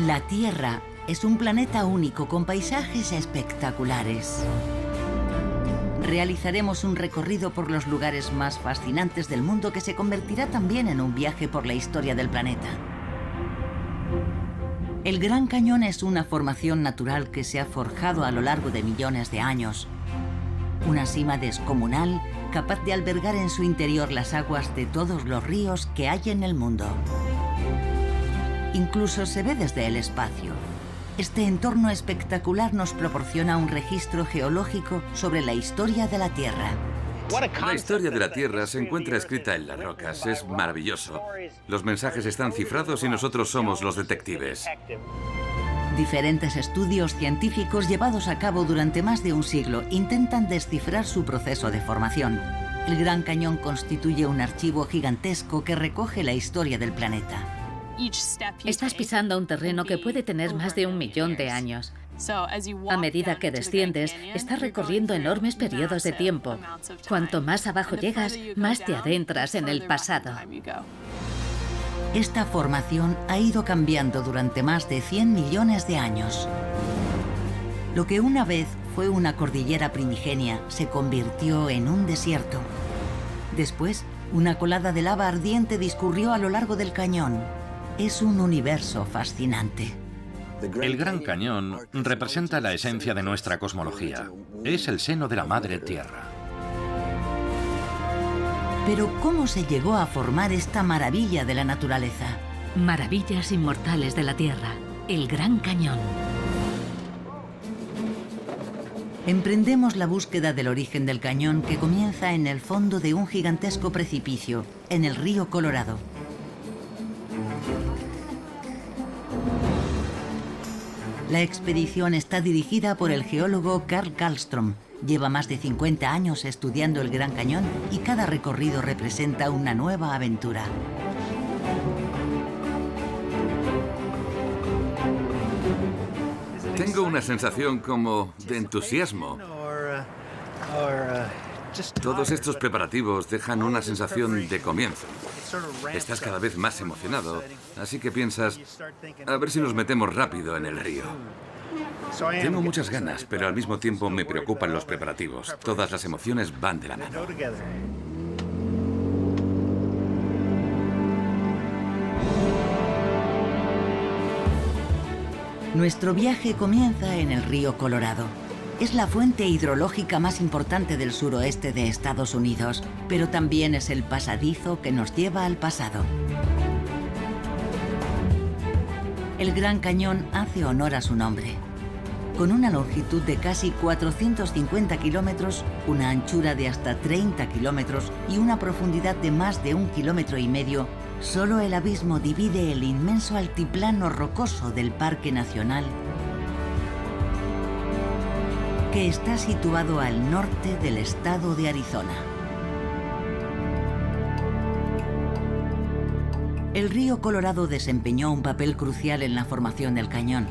La Tierra es un planeta único con paisajes espectaculares. Realizaremos un recorrido por los lugares más fascinantes del mundo que se convertirá también en un viaje por la historia del planeta. El Gran Cañón es una formación natural que se ha forjado a lo largo de millones de años. Una cima descomunal capaz de albergar en su interior las aguas de todos los ríos que hay en el mundo. Incluso se ve desde el espacio. Este entorno espectacular nos proporciona un registro geológico sobre la historia de la Tierra. La historia de la Tierra se encuentra escrita en las rocas. Es maravilloso. Los mensajes están cifrados y nosotros somos los detectives. Diferentes estudios científicos llevados a cabo durante más de un siglo intentan descifrar su proceso de formación. El Gran Cañón constituye un archivo gigantesco que recoge la historia del planeta. Estás pisando un terreno que puede tener más de 1 millón de años. A medida que desciendes, estás recorriendo enormes periodos de tiempo. Cuanto más abajo llegas, más te adentras en el pasado. Esta formación ha ido cambiando durante más de 100 millones de años. Lo que una vez fue una cordillera primigenia se convirtió en un desierto. Después, una colada de lava ardiente discurrió a lo largo del cañón. Es un universo fascinante. El Gran Cañón representa la esencia de nuestra cosmología. Es el seno de la Madre Tierra. Pero ¿cómo se llegó a formar esta maravilla de la naturaleza? Maravillas inmortales de la Tierra, el Gran Cañón. Emprendemos la búsqueda del origen del cañón que comienza en el fondo de un gigantesco precipicio, en el río Colorado. La expedición está dirigida por el geólogo Carl Karlström. Lleva más de 50 años estudiando el Gran Cañón y cada recorrido representa una nueva aventura. Tengo una sensación como de entusiasmo. Todos estos preparativos dejan una sensación de comienzo. Estás cada vez más emocionado, así que piensas, a ver si nos metemos rápido en el río. Tengo muchas ganas, pero al mismo tiempo me preocupan los preparativos. Todas las emociones van de la mano. Nuestro viaje comienza en el río Colorado. Es la fuente hidrológica más importante del suroeste de Estados Unidos, pero también es el pasadizo que nos lleva al pasado. El Gran Cañón hace honor a su nombre. Con una longitud de casi 450 kilómetros, una anchura de hasta 30 kilómetros y una profundidad de más de 1,5 kilómetros, solo el abismo divide el inmenso altiplano rocoso del Parque Nacional, que está situado al norte del estado de Arizona. El río Colorado desempeñó un papel crucial en la formación del cañón.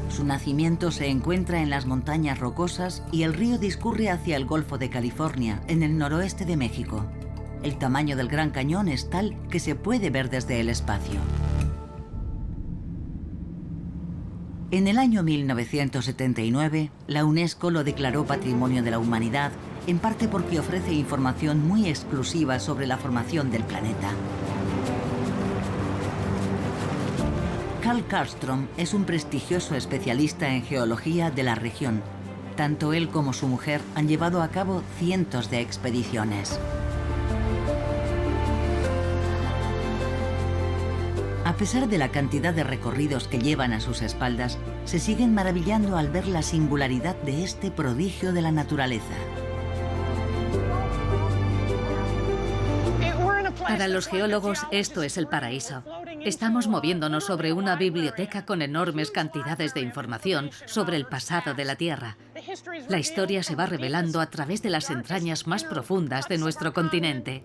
Su nacimiento se encuentra en las montañas rocosas y el río discurre hacia el Golfo de California, en el noroeste de México. El tamaño del Gran Cañón es tal que se puede ver desde el espacio. En el año 1979, la UNESCO lo declaró Patrimonio de la Humanidad, en parte porque ofrece información muy exclusiva sobre la formación del planeta. Carl Karlström es un prestigioso especialista en geología de la región. Tanto él como su mujer han llevado a cabo cientos de expediciones. A pesar de la cantidad de recorridos que llevan a sus espaldas, se siguen maravillando al ver la singularidad de este prodigio de la naturaleza. Para los geólogos, esto es el paraíso. Estamos moviéndonos sobre una biblioteca con enormes cantidades de información sobre el pasado de la Tierra. La historia se va revelando a través de las entrañas más profundas de nuestro continente.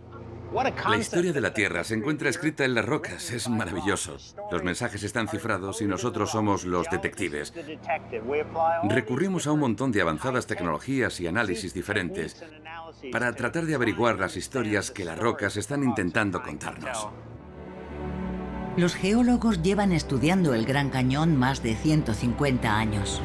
La historia de la Tierra se encuentra escrita en las rocas. Es maravilloso. Los mensajes están cifrados y nosotros somos los detectives. Recurrimos a un montón de avanzadas tecnologías y análisis diferentes para tratar de averiguar las historias que las rocas están intentando contarnos. Los geólogos llevan estudiando el Gran Cañón más de 150 años.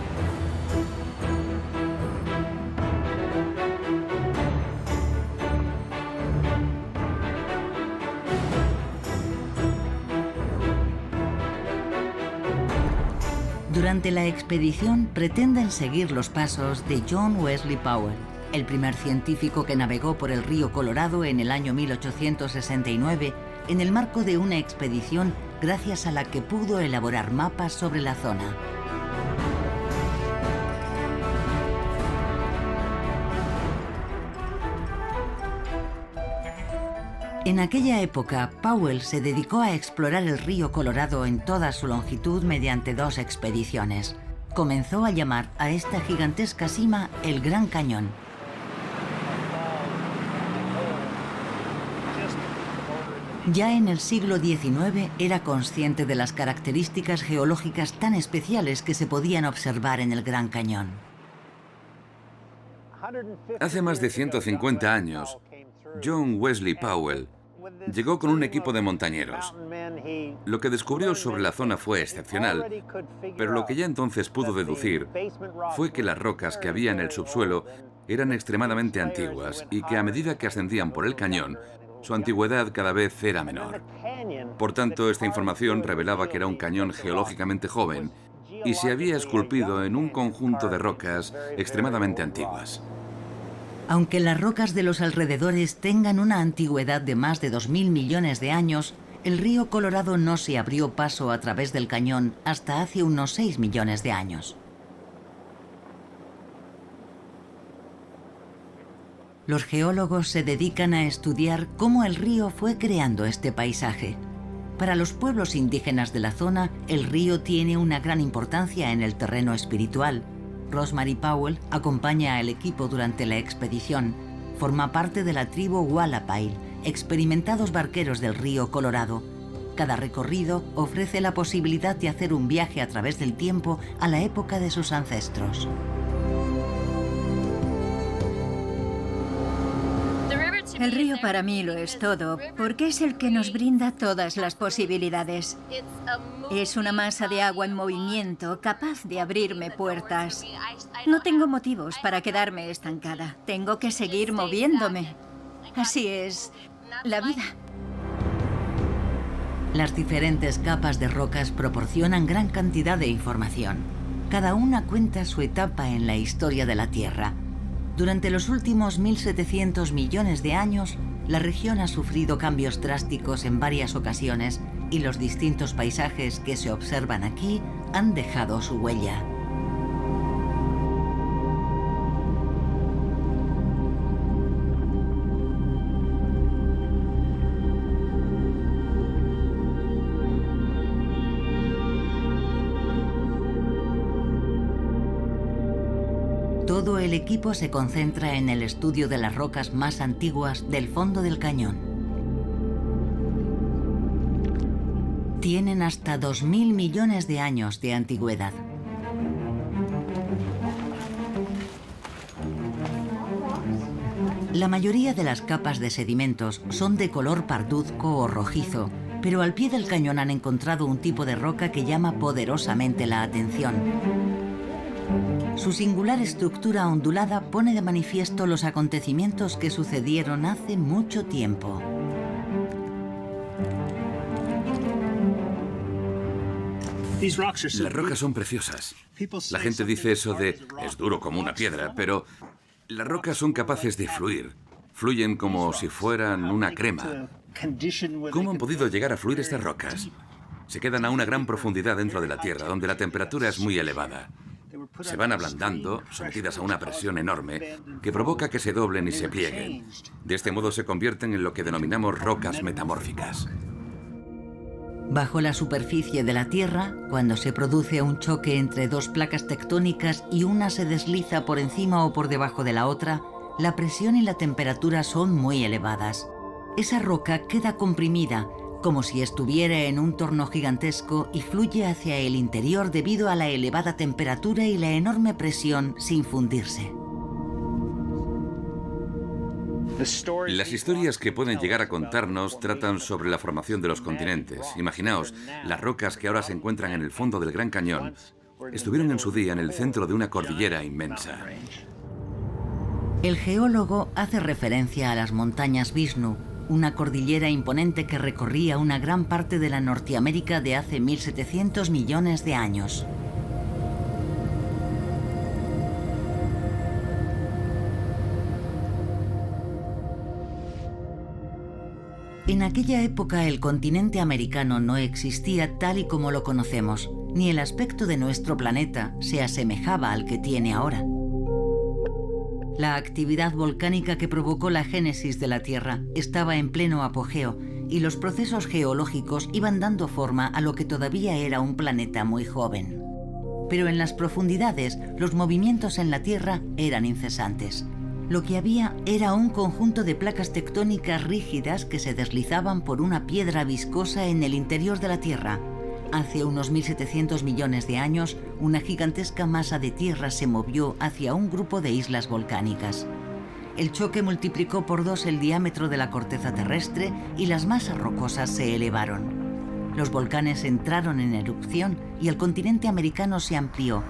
Durante la expedición pretenden seguir los pasos de John Wesley Powell, el primer científico que navegó por el río Colorado en el año 1869 en el marco de una expedición gracias a la que pudo elaborar mapas sobre la zona. En aquella época, Powell se dedicó a explorar el río Colorado en toda su longitud mediante 2 expediciones. Comenzó a llamar a esta gigantesca cima el Gran Cañón. Ya en el siglo XIX era consciente de las características geológicas tan especiales que se podían observar en el Gran Cañón. Hace más de 150 años, John Wesley Powell llegó con un equipo de montañeros. Lo que descubrió sobre la zona fue excepcional, pero lo que ya entonces pudo deducir fue que las rocas que había en el subsuelo eran extremadamente antiguas y que a medida que ascendían por el cañón, su antigüedad cada vez era menor. Por tanto, esta información revelaba que era un cañón geológicamente joven y se había esculpido en un conjunto de rocas extremadamente antiguas. Aunque las rocas de los alrededores tengan una antigüedad de más de 2.000 millones de años, el río Colorado no se abrió paso a través del cañón hasta hace unos 6 millones de años. Los geólogos se dedican a estudiar cómo el río fue creando este paisaje. Para los pueblos indígenas de la zona, el río tiene una gran importancia en el terreno espiritual. Rosemary Powell acompaña al equipo durante la expedición. Forma parte de la tribu Hualapail, experimentados barqueros del río Colorado. Cada recorrido ofrece la posibilidad de hacer un viaje a través del tiempo a la época de sus ancestros. El río para mí lo es todo, porque es el que nos brinda todas las posibilidades. Es una masa de agua en movimiento, capaz de abrirme puertas. No tengo motivos para quedarme estancada. Tengo que seguir moviéndome. Así es la vida. Las diferentes capas de rocas proporcionan gran cantidad de información. Cada una cuenta su etapa en la historia de la Tierra. Durante los últimos 1.700 millones de años, la región ha sufrido cambios drásticos en varias ocasiones y los distintos paisajes que se observan aquí han dejado su huella. Todo el equipo se concentra en el estudio de las rocas más antiguas del fondo del cañón. Tienen hasta 2.000 millones de años de antigüedad. La mayoría de las capas de sedimentos son de color parduzco o rojizo, pero al pie del cañón han encontrado un tipo de roca que llama poderosamente la atención. Su singular estructura ondulada pone de manifiesto los acontecimientos que sucedieron hace mucho tiempo. Las rocas son preciosas. La gente dice eso de es duro como una piedra, pero las rocas son capaces de fluir. Fluyen como si fueran una crema. ¿Cómo han podido llegar a fluir estas rocas? Se quedan a una gran profundidad dentro de la Tierra, donde la temperatura es muy elevada. Se van ablandando, sometidas a una presión enorme, que provoca que se doblen y se plieguen. De este modo se convierten en lo que denominamos rocas metamórficas. Bajo la superficie de la Tierra, cuando se produce un choque entre dos placas tectónicas y una se desliza por encima o por debajo de la otra, la presión y la temperatura son muy elevadas. Esa roca queda comprimida, como si estuviera en un torno gigantesco y fluye hacia el interior debido a la elevada temperatura y la enorme presión sin fundirse. Las historias que pueden llegar a contarnos tratan sobre la formación de los continentes. Imaginaos, las rocas que ahora se encuentran en el fondo del Gran Cañón estuvieron en su día en el centro de una cordillera inmensa. El geólogo hace referencia a las montañas Vishnu, una cordillera imponente que recorría una gran parte de la Norteamérica de hace 1.700 millones de años. En aquella época el continente americano no existía tal y como lo conocemos, ni el aspecto de nuestro planeta se asemejaba al que tiene ahora. La actividad volcánica que provocó la génesis de la Tierra estaba en pleno apogeo y los procesos geológicos iban dando forma a lo que todavía era un planeta muy joven. Pero en las profundidades, los movimientos en la Tierra eran incesantes. Lo que había era un conjunto de placas tectónicas rígidas que se deslizaban por una piedra viscosa en el interior de la Tierra. Hace unos 1.700 millones de años, una gigantesca masa de tierra se movió hacia un grupo de islas volcánicas. El choque multiplicó por 2 el diámetro de la corteza terrestre y las masas rocosas se elevaron. Los volcanes entraron en erupción y el continente americano se amplió.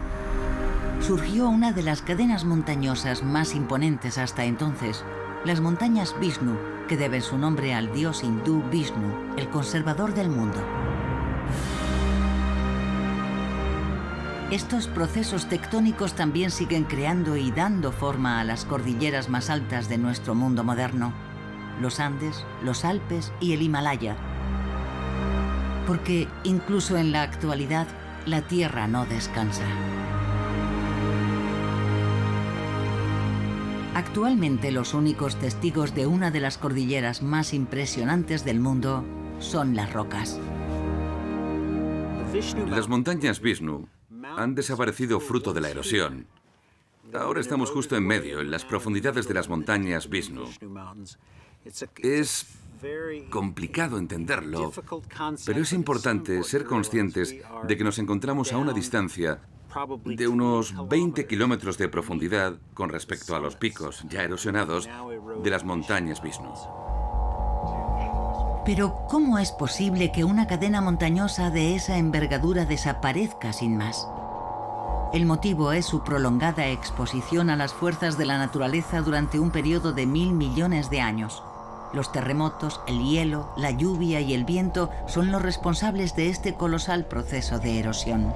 Surgió una de las cadenas montañosas más imponentes hasta entonces, las montañas Vishnu, que deben su nombre al dios hindú Vishnu, el conservador del mundo. Estos procesos tectónicos también siguen creando y dando forma a las cordilleras más altas de nuestro mundo moderno, los Andes, los Alpes y el Himalaya. Porque incluso en la actualidad, la Tierra no descansa. Actualmente los únicos testigos de una de las cordilleras más impresionantes del mundo son las rocas. Las montañas Vishnu han desaparecido fruto de la erosión. Ahora estamos justo en medio, en las profundidades de las montañas Vishnu. Es complicado entenderlo, pero es importante ser conscientes de que nos encontramos a una distancia de unos 20 kilómetros de profundidad con respecto a los picos ya erosionados de las montañas Vishnu. Pero, ¿cómo es posible que una cadena montañosa de esa envergadura desaparezca sin más? El motivo es su prolongada exposición a las fuerzas de la naturaleza durante un periodo de 1.000 millones de años. Los terremotos, el hielo, la lluvia y el viento son los responsables de este colosal proceso de erosión.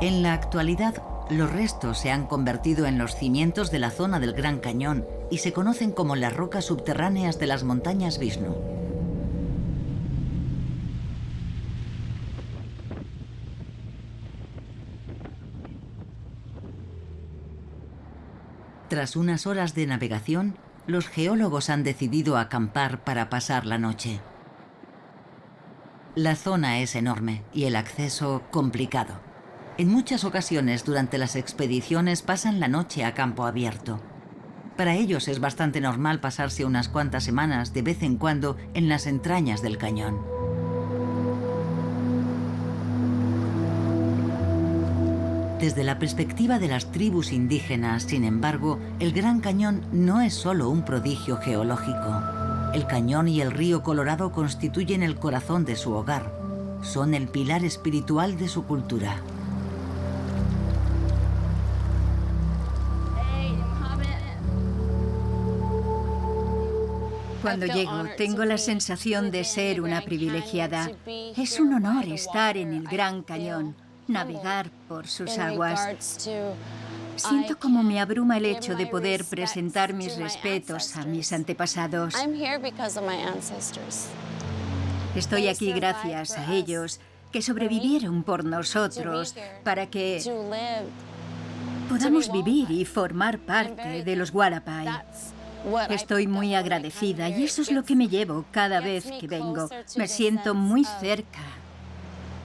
En la actualidad, los restos se han convertido en los cimientos de la zona del Gran Cañón y se conocen como las rocas subterráneas de las montañas Vishnu. Tras unas horas de navegación, los geólogos han decidido acampar para pasar la noche. La zona es enorme y el acceso complicado. En muchas ocasiones durante las expediciones pasan la noche a campo abierto. Para ellos es bastante normal pasarse unas cuantas semanas de vez en cuando en las entrañas del cañón. Desde la perspectiva de las tribus indígenas, sin embargo, el Gran Cañón no es solo un prodigio geológico. El cañón y el río Colorado constituyen el corazón de su hogar. Son el pilar espiritual de su cultura. Cuando llego, tengo la sensación de ser una privilegiada. Es un honor estar en el Gran Cañón, navegar por sus aguas. Siento como me abruma el hecho de poder presentar mis respetos a mis antepasados. Estoy aquí gracias a ellos, que sobrevivieron por nosotros, para que podamos vivir y formar parte de los Hualapai. Estoy muy agradecida y eso es lo que me llevo cada vez que vengo. Me siento muy cerca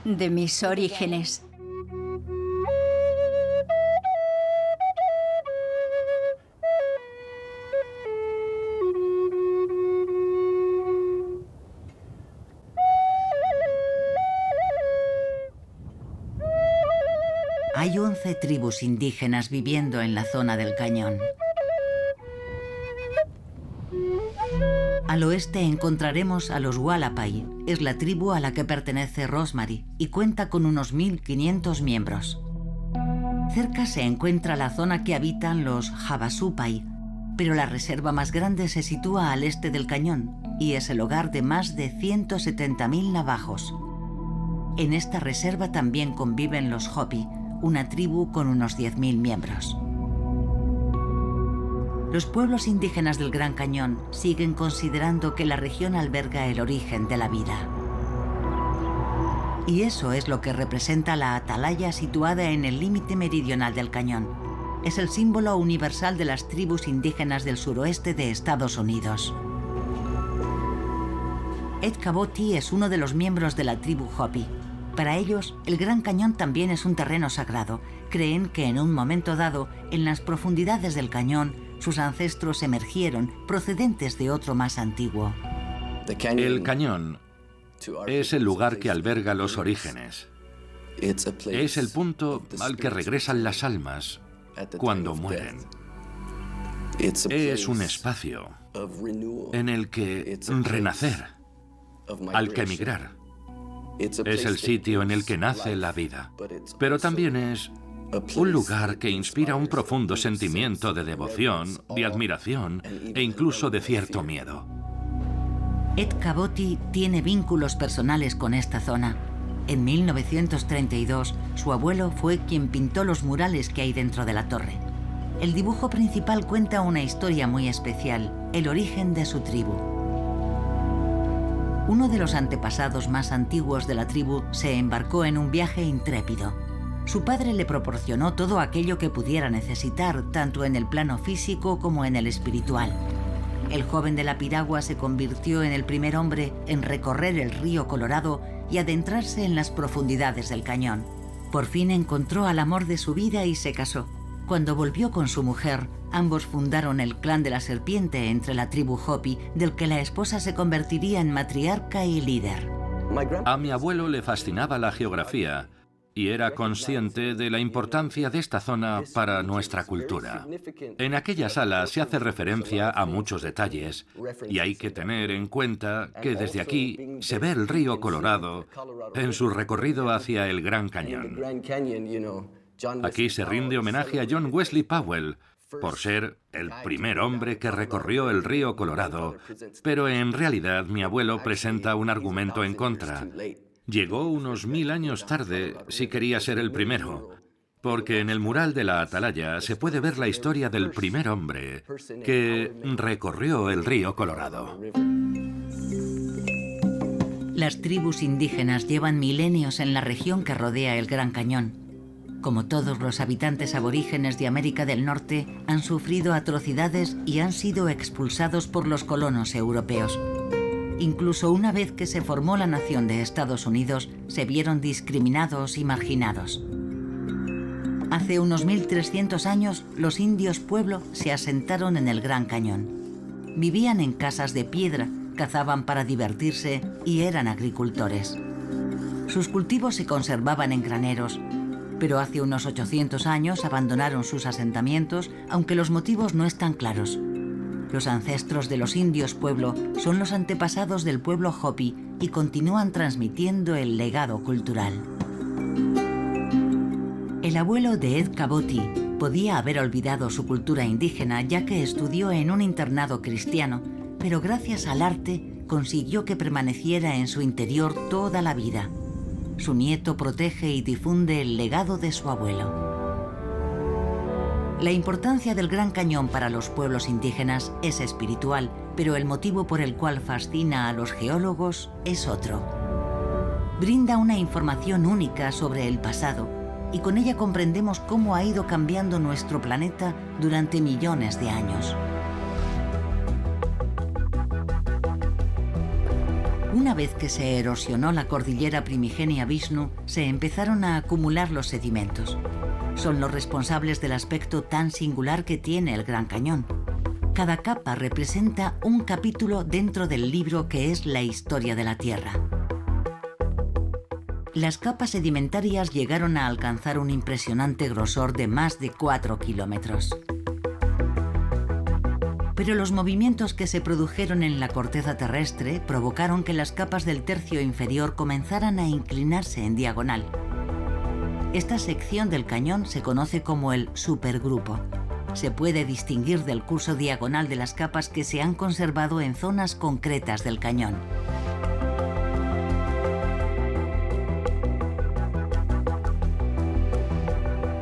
de mis orígenes. Hay 11 tribus indígenas viviendo en la zona del cañón. Al oeste encontraremos a los Hualapai. Es la tribu a la que pertenece Rosemary y cuenta con unos 1.500 miembros. Cerca se encuentra la zona que habitan los Havasupai, pero la reserva más grande se sitúa al este del cañón y es el hogar de más de 170.000 navajos. En esta reserva también conviven los Hopi, una tribu con unos 10.000 miembros. Los pueblos indígenas del Gran Cañón siguen considerando que la región alberga el origen de la vida. Y eso es lo que representa la atalaya situada en el límite meridional del cañón. Es el símbolo universal de las tribus indígenas del suroeste de Estados Unidos. Ed Kavoti es uno de los miembros de la tribu Hopi. Para ellos, el Gran Cañón también es un terreno sagrado. Creen que en un momento dado, en las profundidades del cañón, sus ancestros emergieron procedentes de otro más antiguo. El cañón es el lugar que alberga los orígenes. Es el punto al que regresan las almas cuando mueren. Es un espacio en el que renacer, al que emigrar. Es el sitio en el que nace la vida, pero también es un lugar que inspira un profundo sentimiento de devoción, de admiración e incluso de cierto miedo. Ed Kavoti tiene vínculos personales con esta zona. En 1932, su abuelo fue quien pintó los murales que hay dentro de la torre. El dibujo principal cuenta una historia muy especial, el origen de su tribu. Uno de los antepasados más antiguos de la tribu se embarcó en un viaje intrépido. Su padre le proporcionó todo aquello que pudiera necesitar, tanto en el plano físico como en el espiritual. El joven de la piragua se convirtió en el primer hombre en recorrer el río Colorado y adentrarse en las profundidades del cañón. Por fin encontró al amor de su vida y se casó. Cuando volvió con su mujer, ambos fundaron el clan de la serpiente entre la tribu Hopi, del que la esposa se convertiría en matriarca y líder. A mi abuelo le fascinaba la geografía y era consciente de la importancia de esta zona para nuestra cultura. En aquella sala se hace referencia a muchos detalles y hay que tener en cuenta que desde aquí se ve el río Colorado en su recorrido hacia el Gran Cañón. Aquí se rinde homenaje a John Wesley Powell por ser el primer hombre que recorrió el río Colorado, pero en realidad mi abuelo presenta un argumento en contra. Llegó unos 1000 años tarde si quería ser el primero, porque en el mural de la atalaya se puede ver la historia del primer hombre que recorrió el río Colorado. Las tribus indígenas llevan milenios en la región que rodea el Gran Cañón. Como todos los habitantes aborígenes de América del Norte, han sufrido atrocidades y han sido expulsados por los colonos europeos. Incluso una vez que se formó la nación de Estados Unidos, se vieron discriminados y marginados. Hace unos 1300 años, los indios pueblo se asentaron en el Gran Cañón. Vivían en casas de piedra, cazaban para divertirse y eran agricultores. Sus cultivos se conservaban en graneros, pero hace unos 800 años abandonaron sus asentamientos, aunque los motivos no están claros. Los ancestros de los indios pueblo son los antepasados del pueblo Hopi y continúan transmitiendo el legado cultural. El abuelo de Ed Kavoti podía haber olvidado su cultura indígena ya que estudió en un internado cristiano, pero gracias al arte consiguió que permaneciera en su interior toda la vida. Su nieto protege y difunde el legado de su abuelo. La importancia del Gran Cañón para los pueblos indígenas es espiritual, pero el motivo por el cual fascina a los geólogos es otro. Brinda una información única sobre el pasado y con ella comprendemos cómo ha ido cambiando nuestro planeta durante millones de años. Una vez que se erosionó la cordillera primigenia Vishnu, se empezaron a acumular los sedimentos. Son los responsables del aspecto tan singular que tiene el Gran Cañón. Cada capa representa un capítulo dentro del libro que es la historia de la Tierra. las capas sedimentarias llegaron a alcanzar un impresionante grosor de más de 4 kilómetros. Pero los movimientos que se produjeron en la corteza terrestre provocaron que las capas del tercio inferior comenzaran a inclinarse en diagonal. Esta sección del cañón se conoce como el supergrupo. Se puede distinguir del curso diagonal de las capas que se han conservado en zonas concretas del cañón.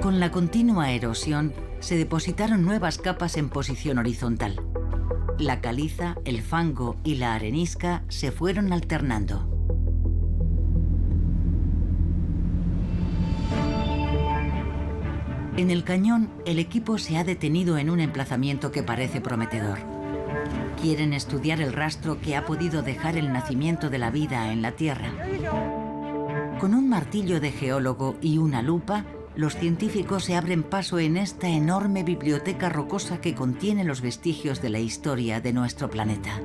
Con la continua erosión, se depositaron nuevas capas en posición horizontal. La caliza, el fango y la arenisca se fueron alternando. En el cañón, el equipo se ha detenido en un emplazamiento que parece prometedor. Quieren estudiar el rastro que ha podido dejar el nacimiento de la vida en la Tierra. Con un martillo de geólogo y una lupa, los científicos se abren paso en esta enorme biblioteca rocosa que contiene los vestigios de la historia de nuestro planeta.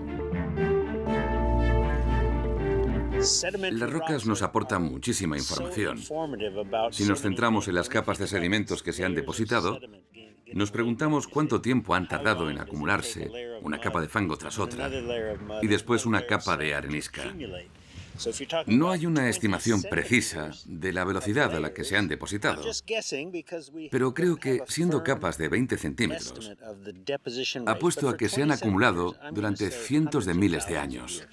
Las rocas nos aportan muchísima información. Si nos centramos en las capas de sedimentos que se han depositado, nos preguntamos cuánto tiempo han tardado en acumularse, una capa de fango tras otra, y después una capa de arenisca. No hay una estimación precisa de la velocidad a la que se han depositado, pero creo que, siendo capas de 20 centímetros, apuesto a que se han acumulado durante cientos de miles de años.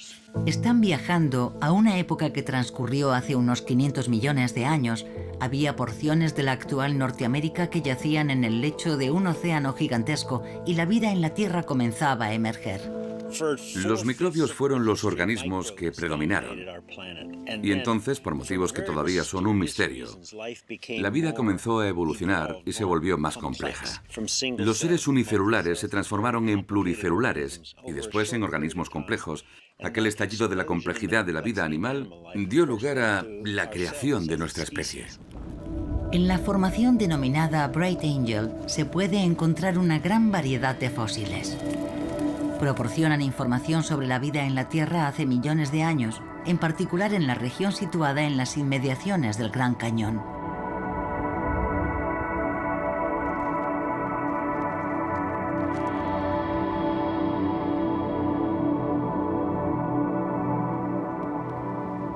Están viajando a una época que transcurrió hace unos 500 millones de años. Había porciones de la actual Norteamérica que yacían en el lecho de un océano gigantesco y la vida en la Tierra comenzaba a emerger. Los microbios fueron los organismos que predominaron. Y entonces, por motivos que todavía son un misterio, la vida comenzó a evolucionar y se volvió más compleja. Los seres unicelulares se transformaron en pluricelulares y después en organismos complejos. Aquel estallido de la complejidad de la vida animal dio lugar a la creación de nuestra especie. En la formación denominada Bright Angel se puede encontrar una gran variedad de fósiles. Proporcionan información sobre la vida en la Tierra hace millones de años, en particular en la región situada en las inmediaciones del Gran Cañón.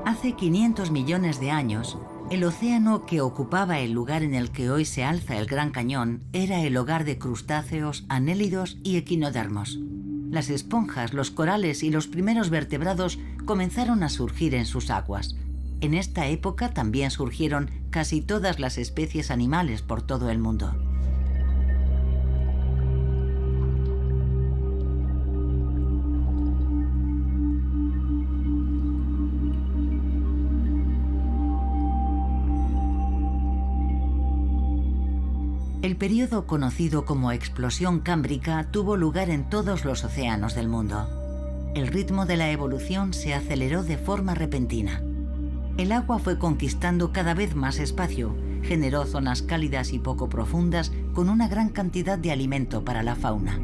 Hace 500 millones de años, el océano que ocupaba el lugar en el que hoy se alza el Gran Cañón era el hogar de crustáceos, anélidos y equinodermos. Las esponjas, los corales y los primeros vertebrados comenzaron a surgir en sus aguas. En esta época también surgieron casi todas las especies animales por todo el mundo. El período conocido como explosión cámbrica tuvo lugar en todos los océanos del mundo. El ritmo de la evolución se aceleró de forma repentina. El agua fue conquistando cada vez más espacio, generó zonas cálidas y poco profundas con una gran cantidad de alimento para la fauna.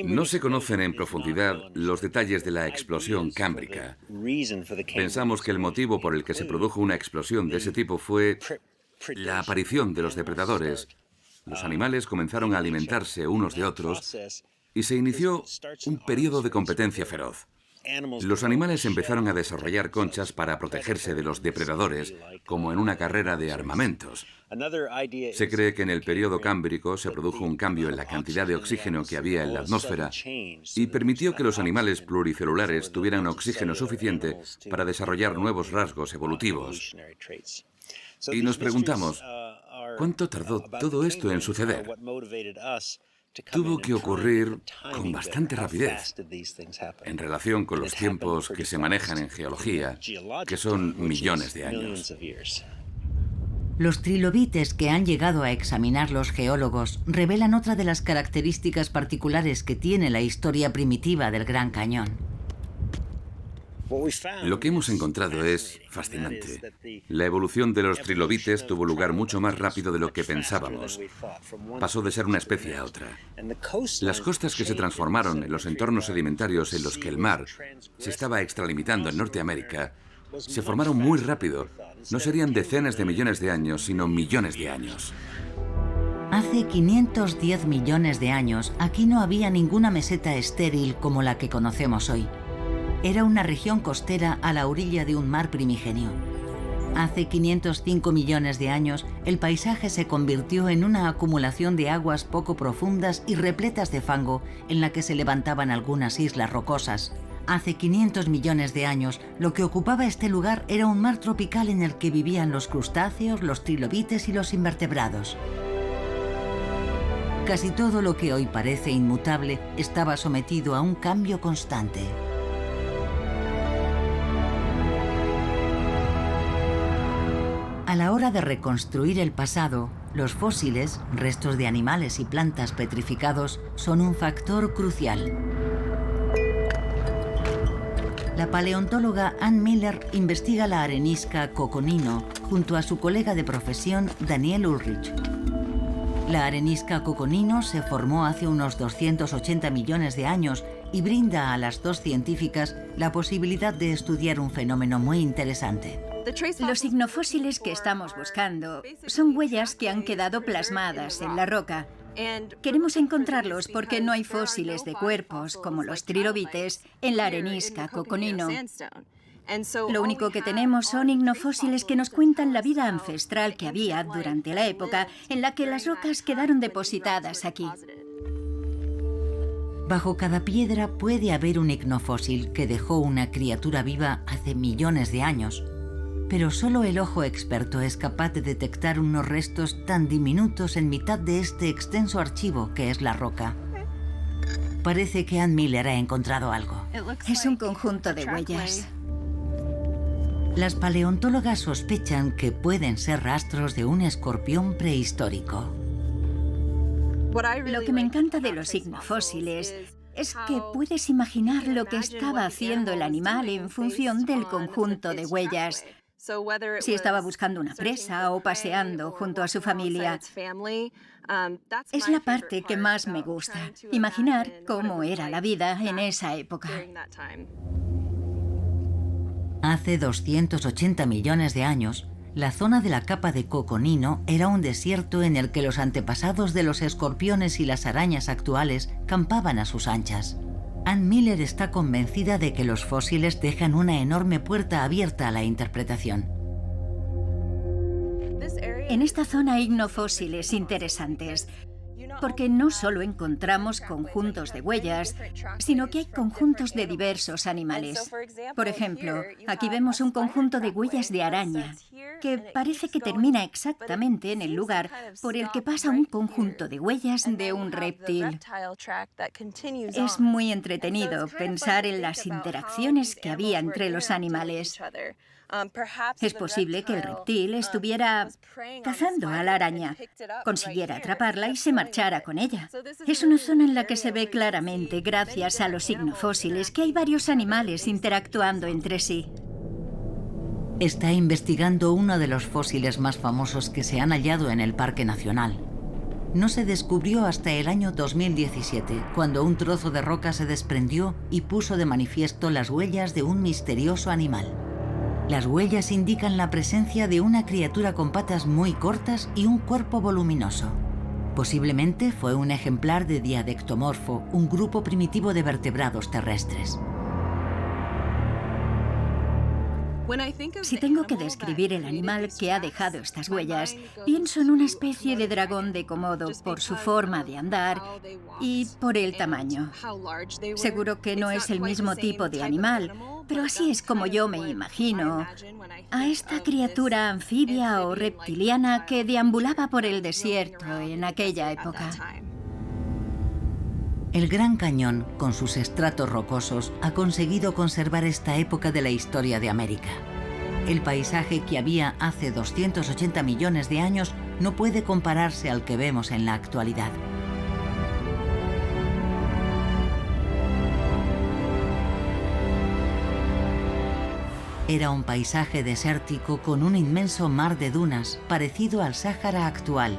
No se conocen en profundidad los detalles de la explosión cámbrica. Pensamos que el motivo por el que se produjo una explosión de ese tipo fue la aparición de los depredadores. Los animales comenzaron a alimentarse unos de otros y se inició un periodo de competencia feroz. Los animales empezaron a desarrollar conchas para protegerse de los depredadores, como en una carrera de armamentos. Se cree que en el periodo cámbrico se produjo un cambio en la cantidad de oxígeno que había en la atmósfera y permitió que los animales pluricelulares tuvieran oxígeno suficiente para desarrollar nuevos rasgos evolutivos. Y nos preguntamos, ¿cuánto tardó todo esto en suceder? Tuvo que ocurrir con bastante rapidez en relación con los tiempos que se manejan en geología, que son millones de años. Los trilobites que han llegado a examinar los geólogos revelan otra de las características particulares que tiene la historia primitiva del Gran Cañón. Lo que hemos encontrado es fascinante. La evolución de los trilobites tuvo lugar mucho más rápido de lo que pensábamos. Pasó de ser una especie a otra. Las costas que se transformaron en los entornos sedimentarios en los que el mar se estaba extralimitando en Norteamérica se formaron muy rápido. No serían decenas de millones de años, sino millones de años. Hace 510 millones de años, aquí no había ninguna meseta estéril como la que conocemos hoy. Era una región costera a la orilla de un mar primigenio. Hace 505 millones de años, el paisaje se convirtió en una acumulación de aguas poco profundas y repletas de fango, en la que se levantaban algunas islas rocosas. Hace 500 millones de años, lo que ocupaba este lugar era un mar tropical en el que vivían los crustáceos, los trilobites y los invertebrados. Casi todo lo que hoy parece inmutable estaba sometido a un cambio constante. A la hora de reconstruir el pasado, los fósiles, restos de animales y plantas petrificados, son un factor crucial. La paleontóloga Ann Miller investiga la arenisca Coconino junto a su colega de profesión Daniel Ulrich. La arenisca Coconino se formó hace unos 280 millones de años y brinda a las dos científicas la posibilidad de estudiar un fenómeno muy interesante. Los ignofósiles que estamos buscando son huellas que han quedado plasmadas en la roca. Queremos encontrarlos porque no hay fósiles de cuerpos, como los trilobites, en la arenisca Coconino. Lo único que tenemos son ignofósiles que nos cuentan la vida ancestral que había durante la época en la que las rocas quedaron depositadas aquí. Bajo cada piedra puede haber un ignofósil que dejó una criatura viva hace millones de años. Pero solo el ojo experto es capaz de detectar unos restos tan diminutos en mitad de este extenso archivo que es la roca. Parece que Ann Miller ha encontrado algo. Es un conjunto de huellas. Las paleontólogas sospechan que pueden ser rastros de un escorpión prehistórico. Lo que me encanta de los ignofósiles es que puedes imaginar lo que estaba haciendo el animal en función del conjunto de huellas. Si estaba buscando una presa o paseando junto a su familia. Es la parte que más me gusta, imaginar cómo era la vida en esa época. Hace 280 millones de años, la zona de la capa de Coconino era un desierto en el que los antepasados de los escorpiones y las arañas actuales campaban a sus anchas. Ann Miller está convencida de que los fósiles dejan una enorme puerta abierta a la interpretación. En esta zona hay ignofósiles interesantes, porque no solo encontramos conjuntos de huellas, sino que hay conjuntos de diversos animales. Por ejemplo, aquí vemos un conjunto de huellas de araña, que parece que termina exactamente en el lugar por el que pasa un conjunto de huellas de un reptil. Es muy entretenido pensar en las interacciones que había entre los animales. Es posible que el reptil estuviera cazando a la araña, consiguiera atraparla y se marchara con ella. Es una zona en la que se ve claramente, gracias a los ignofósiles, que hay varios animales interactuando entre sí. Está investigando uno de los fósiles más famosos que se han hallado en el Parque Nacional. No se descubrió hasta el año 2017, cuando un trozo de roca se desprendió y puso de manifiesto las huellas de un misterioso animal. Las huellas indican la presencia de una criatura con patas muy cortas y un cuerpo voluminoso. Posiblemente fue un ejemplar de Diadectomorpho, un grupo primitivo de vertebrados terrestres. Si tengo que describir el animal que ha dejado estas huellas, pienso en una especie de dragón de Komodo por su forma de andar y por el tamaño. Seguro que no es el mismo tipo de animal, pero así es como yo me imagino a esta criatura anfibia o reptiliana que deambulaba por el desierto en aquella época. El Gran Cañón, con sus estratos rocosos, ha conseguido conservar esta época de la historia de América. El paisaje que había hace 280 millones de años no puede compararse al que vemos en la actualidad. Era un paisaje desértico con un inmenso mar de dunas, parecido al Sáhara actual.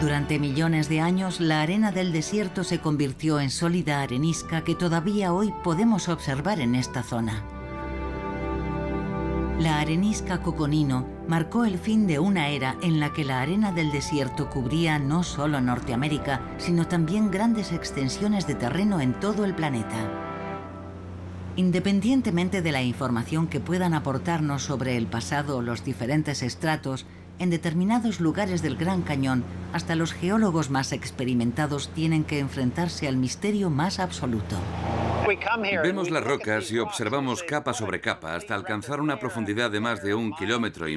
Durante millones de años, la arena del desierto se convirtió en sólida arenisca que todavía hoy podemos observar en esta zona. La arenisca Coconino marcó el fin de una era en la que la arena del desierto cubría no solo Norteamérica, sino también grandes extensiones de terreno en todo el planeta. Independientemente de la información que puedan aportarnos sobre el pasado o los diferentes estratos, en determinados lugares del Gran Cañón, hasta los geólogos más experimentados tienen que enfrentarse al misterio más absoluto. Vemos las rocas y observamos capa sobre capa hasta alcanzar una profundidad de más de 1,5 kilómetros.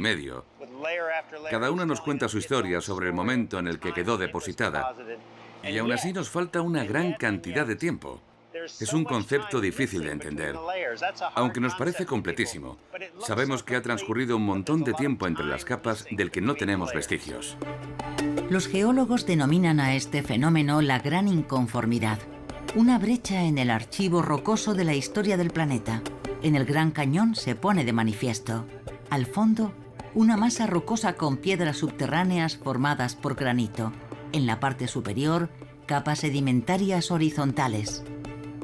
Cada una nos cuenta su historia sobre el momento en el que quedó depositada. Y aún así nos falta una gran cantidad de tiempo. Es un concepto difícil de entender. Aunque nos parece completísimo, sabemos que ha transcurrido un montón de tiempo entre las capas del que no tenemos vestigios. Los geólogos denominan a este fenómeno la gran inconformidad, una brecha en el archivo rocoso de la historia del planeta. En el Gran Cañón se pone de manifiesto. Al fondo, una masa rocosa con piedras subterráneas formadas por granito. En la parte superior, capas sedimentarias horizontales.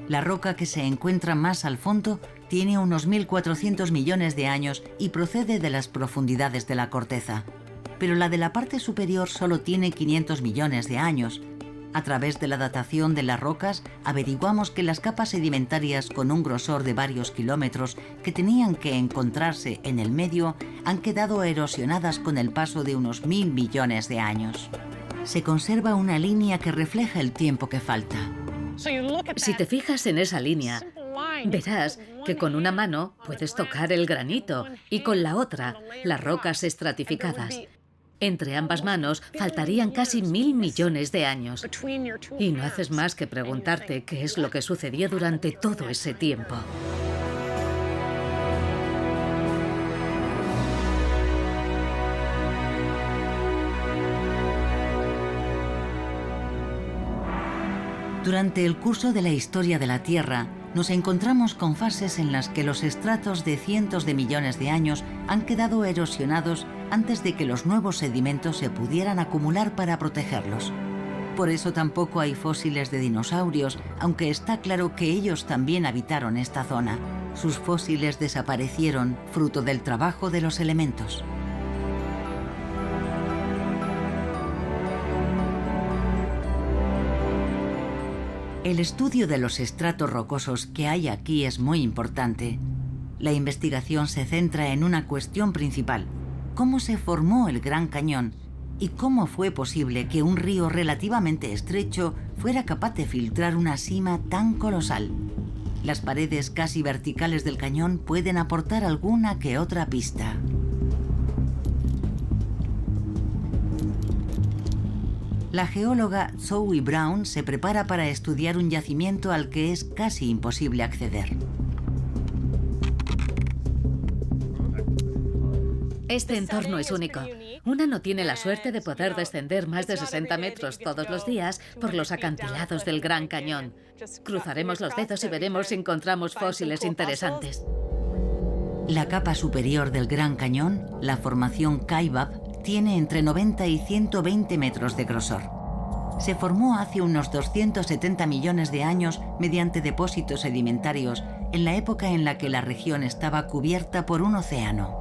La roca que se encuentra más al fondo tiene unos 1.400 millones de años y procede de las profundidades de la corteza. Pero la de la parte superior solo tiene 500 millones de años. A través de la datación de las rocas, averiguamos que las capas sedimentarias con un grosor de varios kilómetros que tenían que encontrarse en el medio han quedado erosionadas con el paso de unos 1.000 millones de años. Se conserva una línea que refleja el tiempo que falta. Si te fijas en esa línea, verás que con una mano puedes tocar el granito y con la otra las rocas estratificadas. Entre ambas manos faltarían casi 1.000 millones de años. Y no haces más que preguntarte qué es lo que sucedió durante todo ese tiempo. Durante el curso de la historia de la Tierra, nos encontramos con fases en las que los estratos de cientos de millones de años han quedado erosionados antes de que los nuevos sedimentos se pudieran acumular para protegerlos. Por eso tampoco hay fósiles de dinosaurios, aunque está claro que ellos también habitaron esta zona. Sus fósiles desaparecieron, fruto del trabajo de los elementos. El estudio de los estratos rocosos que hay aquí es muy importante. La investigación se centra en una cuestión principal: ¿cómo se formó el Gran Cañón? ¿Y cómo fue posible que un río relativamente estrecho fuera capaz de filtrar una sima tan colosal? Las paredes casi verticales del cañón pueden aportar alguna que otra pista. La geóloga Zoe Brown se prepara para estudiar un yacimiento al que es casi imposible acceder. Este entorno es único. Una no tiene la suerte de poder descender más de 60 metros todos los días por los acantilados del Gran Cañón. Cruzaremos los dedos y veremos si encontramos fósiles interesantes. La capa superior del Gran Cañón, la formación Kaibab, tiene entre 90 y 120 metros de grosor. Se formó hace unos 270 millones de años mediante depósitos sedimentarios en la época en la que la región estaba cubierta por un océano.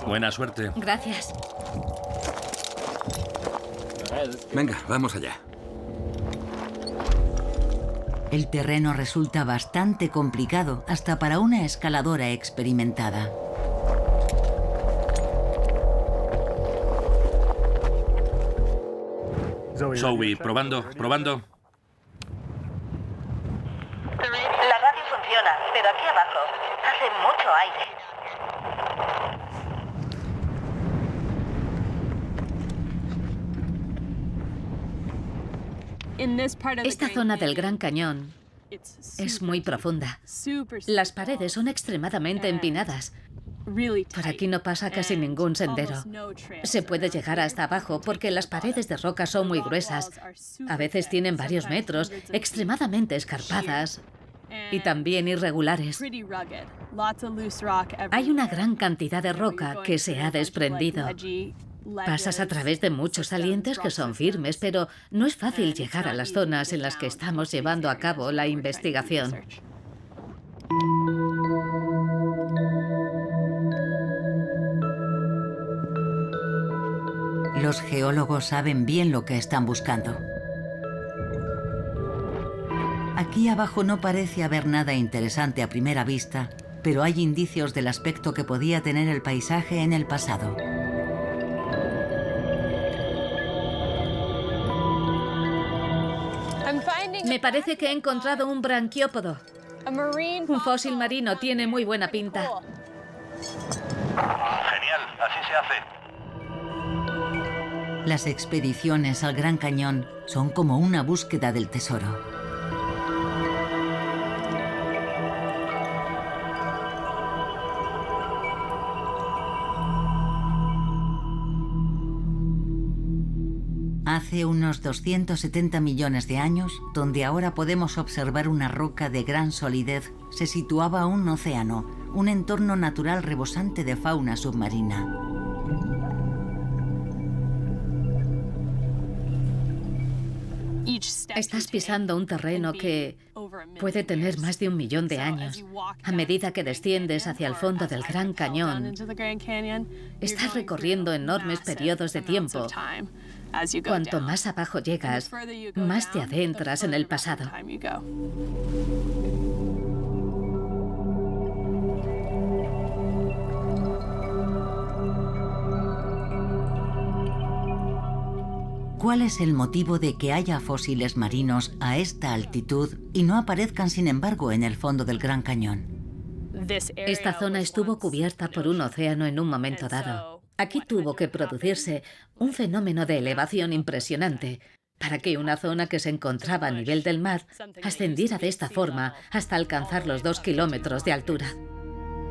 Buena suerte. Gracias. Venga, vamos allá. El terreno resulta bastante complicado hasta para una escaladora experimentada. Zoe, probando. La radio funciona, pero aquí abajo hace mucho aire. Esta zona del Gran Cañón es muy profunda. Las paredes son extremadamente empinadas. Por aquí no pasa casi ningún sendero. Se puede llegar hasta abajo porque las paredes de roca son muy gruesas. A veces tienen varios metros, extremadamente escarpadas y también irregulares. Hay una gran cantidad de roca que se ha desprendido. Pasas a través de muchos salientes que son firmes, pero no es fácil llegar a las zonas en las que estamos llevando a cabo la investigación. Los geólogos saben bien lo que están buscando. Aquí abajo no parece haber nada interesante a primera vista, pero hay indicios del aspecto que podía tener el paisaje en el pasado. Me parece que he encontrado un branquiópodo. Un fósil marino, tiene muy buena pinta. Genial, así se hace. Las expediciones al Gran Cañón son como una búsqueda del tesoro. Hace unos 270 millones de años, donde ahora podemos observar una roca de gran solidez, se situaba un océano, un entorno natural rebosante de fauna submarina. Estás pisando un terreno que puede tener más de 1 millón de años. A medida que desciendes hacia el fondo del Gran Cañón, estás recorriendo enormes periodos de tiempo. Cuanto más abajo llegas, más te adentras en el pasado. ¿Cuál es el motivo de que haya fósiles marinos a esta altitud y no aparezcan, sin embargo, en el fondo del Gran Cañón? Esta zona estuvo cubierta por un océano en un momento dado. Aquí tuvo que producirse un fenómeno de elevación impresionante para que una zona que se encontraba a nivel del mar ascendiera de esta forma hasta alcanzar los 2 kilómetros de altura.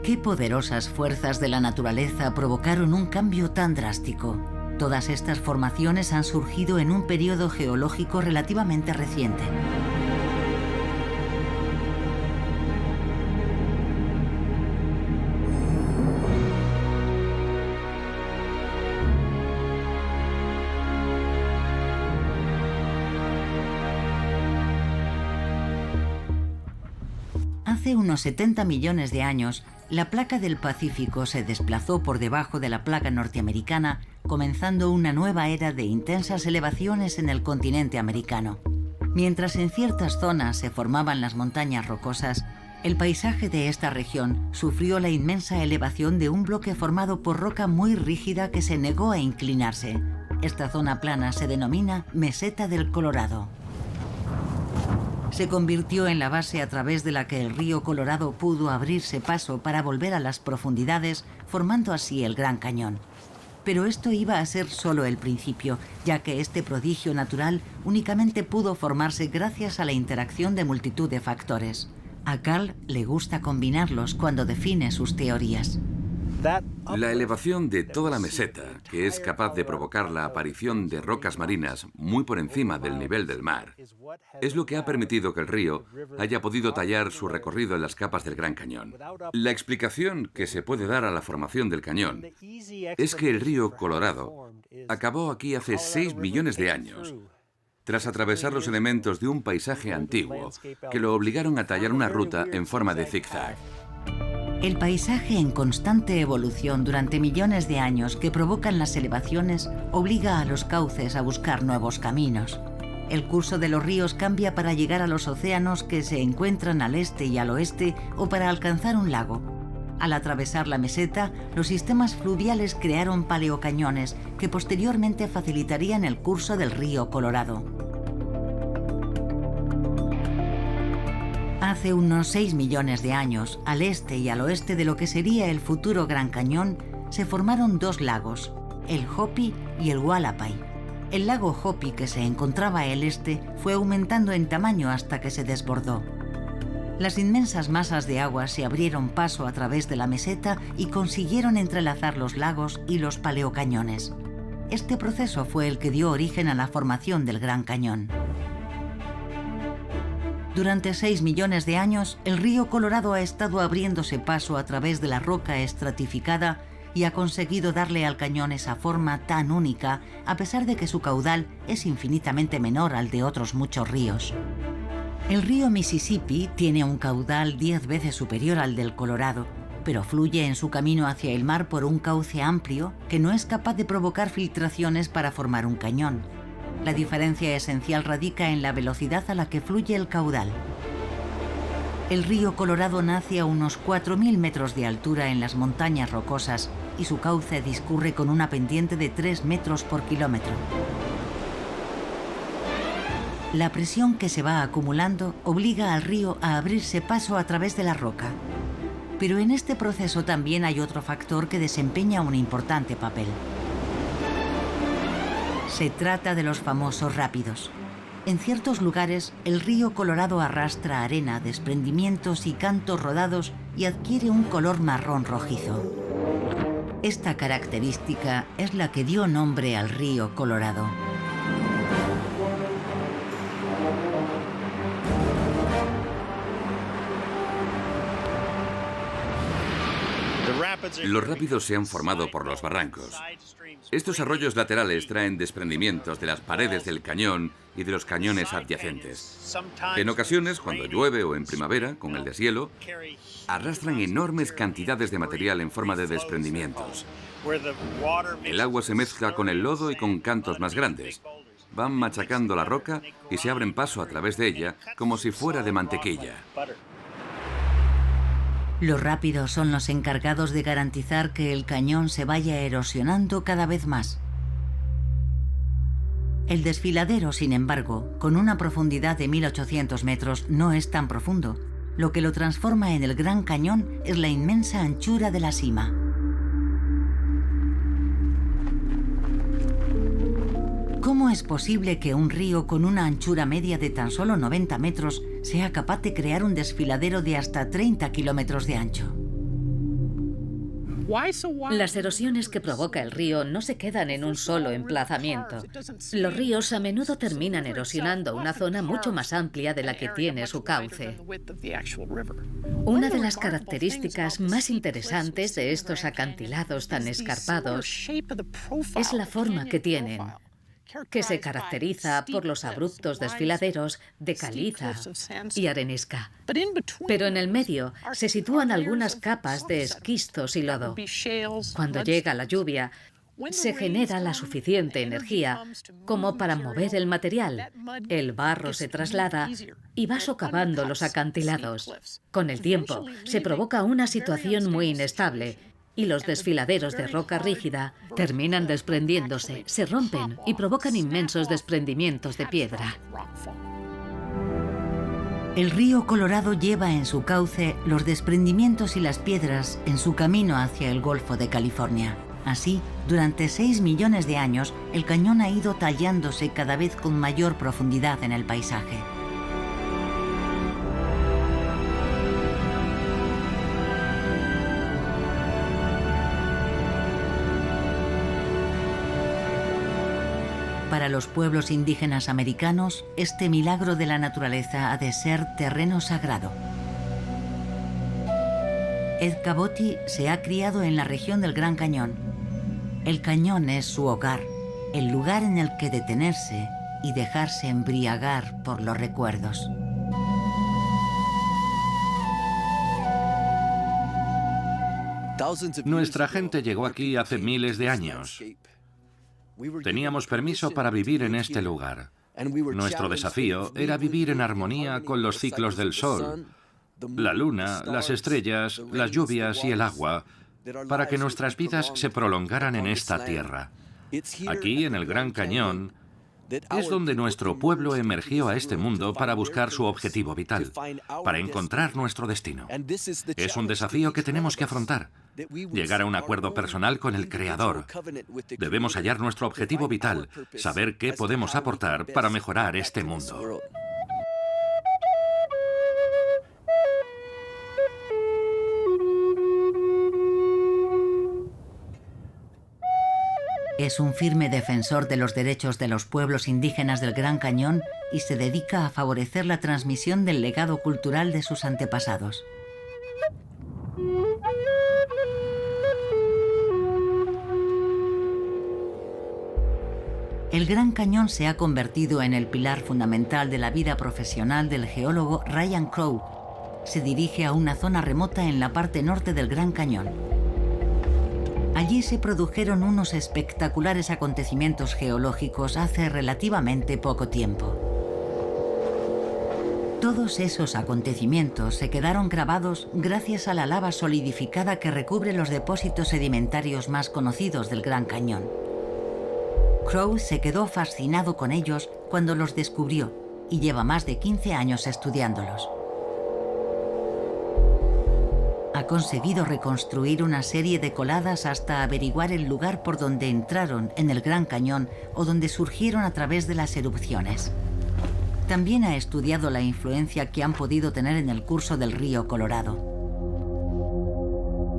¿Qué poderosas fuerzas de la naturaleza provocaron un cambio tan drástico? Todas estas formaciones han surgido en un periodo geológico relativamente reciente. Hace unos 70 millones de años, la placa del Pacífico se desplazó por debajo de la placa norteamericana, comenzando una nueva era de intensas elevaciones en el continente americano. Mientras en ciertas zonas se formaban las montañas rocosas, el paisaje de esta región sufrió la inmensa elevación de un bloque formado por roca muy rígida que se negó a inclinarse. Esta zona plana se denomina Meseta del Colorado. Se convirtió en la base a través de la que el río Colorado pudo abrirse paso para volver a las profundidades, formando así el Gran Cañón. Pero esto iba a ser solo el principio, ya que este prodigio natural únicamente pudo formarse gracias a la interacción de multitud de factores. A Carl le gusta combinarlos cuando define sus teorías. La elevación de toda la meseta, que es capaz de provocar la aparición de rocas marinas muy por encima del nivel del mar, es lo que ha permitido que el río haya podido tallar su recorrido en las capas del Gran Cañón. La explicación que se puede dar a la formación del cañón es que el río Colorado acabó aquí hace 6 millones de años, tras atravesar los elementos de un paisaje antiguo que lo obligaron a tallar una ruta en forma de zigzag. El paisaje en constante evolución durante millones de años que provocan las elevaciones obliga a los cauces a buscar nuevos caminos. El curso de los ríos cambia para llegar a los océanos que se encuentran al este y al oeste o para alcanzar un lago. Al atravesar la meseta, los sistemas fluviales crearon paleocañones que posteriormente facilitarían el curso del río Colorado. Hace unos 6 millones de años, al este y al oeste de lo que sería el futuro Gran Cañón, se formaron 2 lagos, el Hopi y el Hualapai. El lago Hopi, que se encontraba al este, fue aumentando en tamaño hasta que se desbordó. Las inmensas masas de agua se abrieron paso a través de la meseta y consiguieron entrelazar los lagos y los paleocañones. Este proceso fue el que dio origen a la formación del Gran Cañón. Durante 6 millones de años, el río Colorado ha estado abriéndose paso a través de la roca estratificada y ha conseguido darle al cañón esa forma tan única, a pesar de que su caudal es infinitamente menor al de otros muchos ríos. El río Mississippi tiene un caudal 10 veces superior al del Colorado, pero fluye en su camino hacia el mar por un cauce amplio que no es capaz de provocar filtraciones para formar un cañón. La diferencia esencial radica en la velocidad a la que fluye el caudal. El río Colorado nace a unos 4.000 metros de altura en las montañas rocosas y su cauce discurre con una pendiente de 3 metros por kilómetro. La presión que se va acumulando obliga al río a abrirse paso a través de la roca. Pero en este proceso también hay otro factor que desempeña un importante papel. Se trata de los famosos rápidos. En ciertos lugares, el río Colorado arrastra arena, desprendimientos y cantos rodados y adquiere un color marrón rojizo. Esta característica es la que dio nombre al río Colorado. Los rápidos se han formado por los barrancos. Estos arroyos laterales traen desprendimientos de las paredes del cañón y de los cañones adyacentes. En ocasiones, cuando llueve o en primavera, con el deshielo, arrastran enormes cantidades de material en forma de desprendimientos. El agua se mezcla con el lodo y con cantos más grandes. Van machacando la roca y se abren paso a través de ella como si fuera de mantequilla. Los rápidos son los encargados de garantizar que el cañón se vaya erosionando cada vez más. El desfiladero, sin embargo, con una profundidad de 1.800 metros, no es tan profundo. Lo que lo transforma en el Gran Cañón es la inmensa anchura de la cima. ¿Cómo es posible que un río con una anchura media de tan solo 90 metros sea capaz de crear un desfiladero de hasta 30 kilómetros de ancho? Las erosiones que provoca el río no se quedan en un solo emplazamiento. Los ríos a menudo terminan erosionando una zona mucho más amplia de la que tiene su cauce. Una de las características más interesantes de estos acantilados tan escarpados es la forma que tienen, que se caracteriza por los abruptos desfiladeros de caliza y arenisca. Pero en el medio se sitúan algunas capas de esquistos y lodo. Cuando llega la lluvia, se genera la suficiente energía como para mover el material. El barro se traslada y va socavando los acantilados. Con el tiempo, se provoca una situación muy inestable y los desfiladeros de roca rígida terminan desprendiéndose, se rompen y provocan inmensos desprendimientos de piedra. El río Colorado lleva en su cauce los desprendimientos y las piedras en su camino hacia el Golfo de California. Así, durante 6 millones de años, el cañón ha ido tallándose cada vez con mayor profundidad en el paisaje. Para los pueblos indígenas americanos, este milagro de la naturaleza ha de ser terreno sagrado. Ed Cabotti se ha criado en la región del Gran Cañón. El cañón es su hogar, el lugar en el que detenerse y dejarse embriagar por los recuerdos. Nuestra gente llegó aquí hace miles de años. Teníamos permiso para vivir en este lugar. Nuestro desafío era vivir en armonía con los ciclos del sol, la luna, las estrellas, las lluvias y el agua, para que nuestras vidas se prolongaran en esta tierra. Aquí, en el Gran Cañón, es donde nuestro pueblo emergió a este mundo para buscar su objetivo vital, para encontrar nuestro destino. Es un desafío que tenemos que afrontar, llegar a un acuerdo personal con el Creador. Debemos hallar nuestro objetivo vital, saber qué podemos aportar para mejorar este mundo. Es un firme defensor de los derechos de los pueblos indígenas del Gran Cañón y se dedica a favorecer la transmisión del legado cultural de sus antepasados. El Gran Cañón se ha convertido en el pilar fundamental de la vida profesional del geólogo Ryan Crowe. Se dirige a una zona remota en la parte norte del Gran Cañón. Allí se produjeron unos espectaculares acontecimientos geológicos hace relativamente poco tiempo. Todos esos acontecimientos se quedaron grabados gracias a la lava solidificada que recubre los depósitos sedimentarios más conocidos del Gran Cañón. Crowe se quedó fascinado con ellos cuando los descubrió y lleva más de 15 años estudiándolos. Ha conseguido reconstruir una serie de coladas hasta averiguar el lugar por donde entraron en el Gran Cañón o donde surgieron a través de las erupciones. También ha estudiado la influencia que han podido tener en el curso del río Colorado.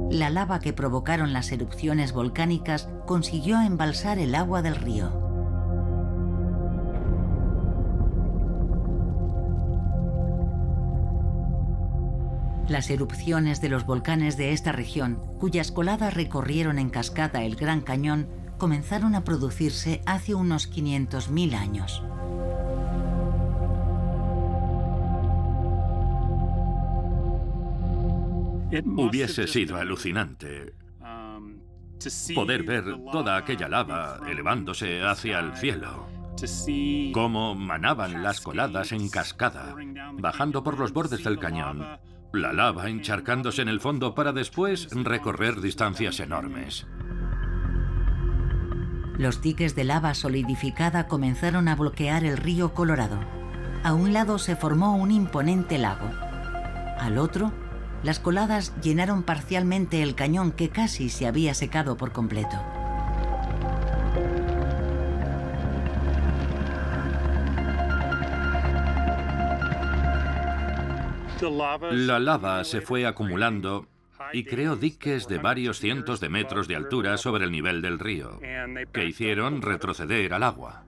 La lava que provocaron las erupciones volcánicas consiguió embalsar el agua del río. Las erupciones de los volcanes de esta región, cuyas coladas recorrieron en cascada el Gran Cañón, comenzaron a producirse hace unos 500.000 años. Hubiese sido alucinante poder ver toda aquella lava elevándose hacia el cielo. Cómo manaban las coladas en cascada, bajando por los bordes del cañón. La lava encharcándose en el fondo para después recorrer distancias enormes. Los diques de lava solidificada comenzaron a bloquear el río Colorado. A un lado se formó un imponente lago. Al otro, las coladas llenaron parcialmente el cañón que casi se había secado por completo. La lava se fue acumulando y creó diques de varios cientos de metros de altura sobre el nivel del río, que hicieron retroceder al agua.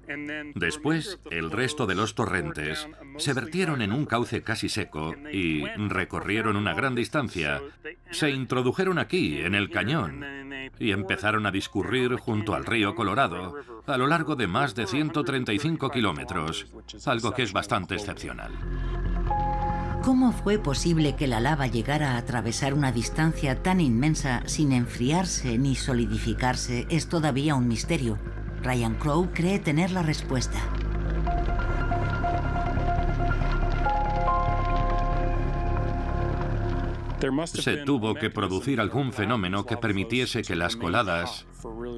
Después, el resto de los torrentes se vertieron en un cauce casi seco y recorrieron una gran distancia. Se introdujeron aquí, en el cañón, y empezaron a discurrir junto al río Colorado a lo largo de más de 135 kilómetros, algo que es bastante excepcional. ¿Cómo fue posible que la lava llegara a atravesar una distancia tan inmensa sin enfriarse ni solidificarse? Es todavía un misterio. Ryan Crowe cree tener la respuesta. Se tuvo que producir algún fenómeno que permitiese que las coladas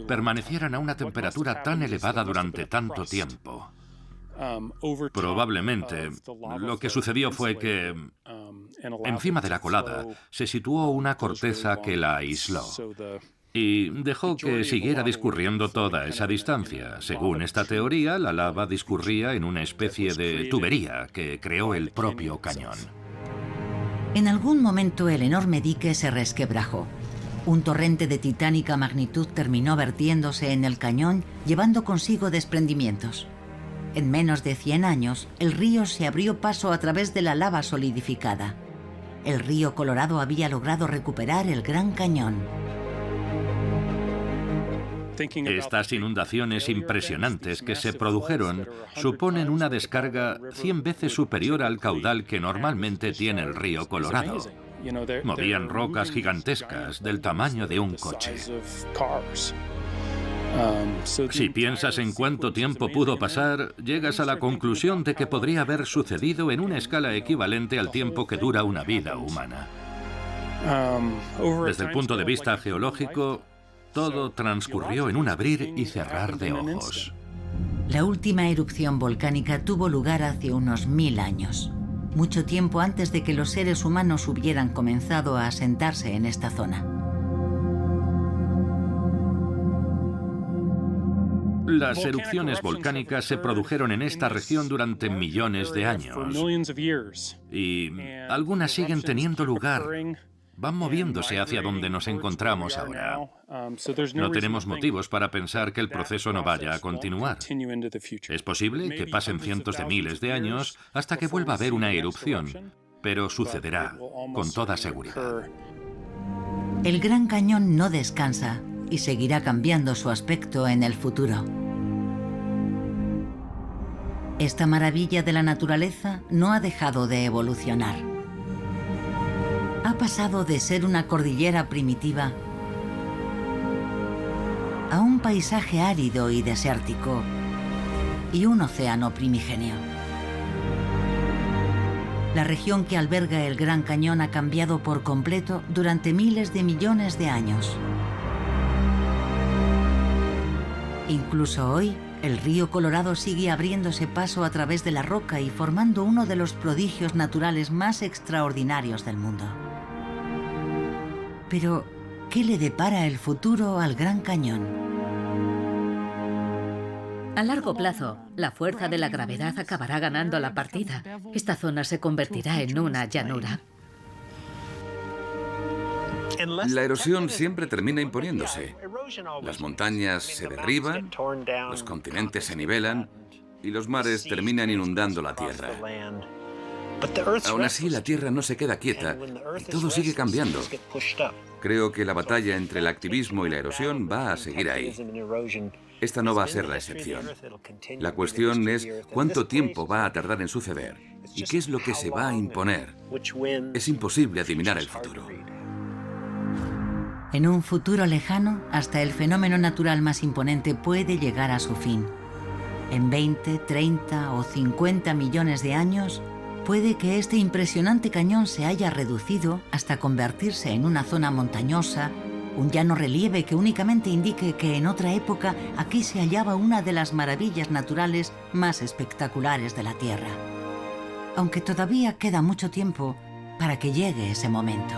permanecieran a una temperatura tan elevada durante tanto tiempo. Probablemente lo que sucedió fue que encima de la colada se situó una corteza que la aisló y dejó que siguiera discurriendo toda esa distancia. Según esta teoría, la lava discurría en una especie de tubería que creó el propio cañón. En algún momento el enorme dique se resquebrajó. Un torrente de titánica magnitud terminó vertiéndose en el cañón, llevando consigo desprendimientos. En menos de 100 años, el río se abrió paso a través de la lava solidificada. El río Colorado había logrado recuperar el Gran Cañón. Estas inundaciones impresionantes que se produjeron suponen una descarga 100 veces superior al caudal que normalmente tiene el río Colorado. Movían rocas gigantescas del tamaño de un coche. Si piensas en cuánto tiempo pudo pasar, llegas a la conclusión de que podría haber sucedido en una escala equivalente al tiempo que dura una vida humana. Desde el punto de vista geológico, todo transcurrió en un abrir y cerrar de ojos. La última erupción volcánica tuvo lugar hace unos 1000 años, mucho tiempo antes de que los seres humanos hubieran comenzado a asentarse en esta zona. Las erupciones volcánicas se produjeron en esta región durante millones de años y algunas siguen teniendo lugar van moviéndose hacia donde nos encontramos ahora. No tenemos motivos para pensar que el proceso no vaya a continuar. Es posible que pasen cientos de miles de años hasta que vuelva a haber una erupción, pero sucederá, con toda seguridad. El Gran Cañón no descansa y seguirá cambiando su aspecto en el futuro. Esta maravilla de la naturaleza no ha dejado de evolucionar. Ha pasado de ser una cordillera primitiva a un paisaje árido y desértico y un océano primigenio. La región que alberga el Gran Cañón ha cambiado por completo durante miles de millones de años. Incluso hoy, el río Colorado sigue abriéndose paso a través de la roca y formando uno de los prodigios naturales más extraordinarios del mundo. Pero, ¿qué le depara el futuro al Gran Cañón? A largo plazo, la fuerza de la gravedad acabará ganando la partida. Esta zona se convertirá en una llanura. La erosión siempre termina imponiéndose. Las montañas se derriban, los continentes se nivelan y los mares terminan inundando la tierra. Aún así, la Tierra no se queda quieta y todo sigue cambiando. Creo que la batalla entre el activismo y la erosión va a seguir ahí. Esta no va a ser la excepción. La cuestión es cuánto tiempo va a tardar en suceder y qué es lo que se va a imponer. Es imposible adivinar el futuro. En un futuro lejano, hasta el fenómeno natural más imponente puede llegar a su fin. En 20, 30 o 50 millones de años, puede que este impresionante cañón se haya reducido hasta convertirse en una zona montañosa, un llano relieve que únicamente indique que en otra época aquí se hallaba una de las maravillas naturales más espectaculares de la Tierra. Aunque todavía queda mucho tiempo para que llegue ese momento.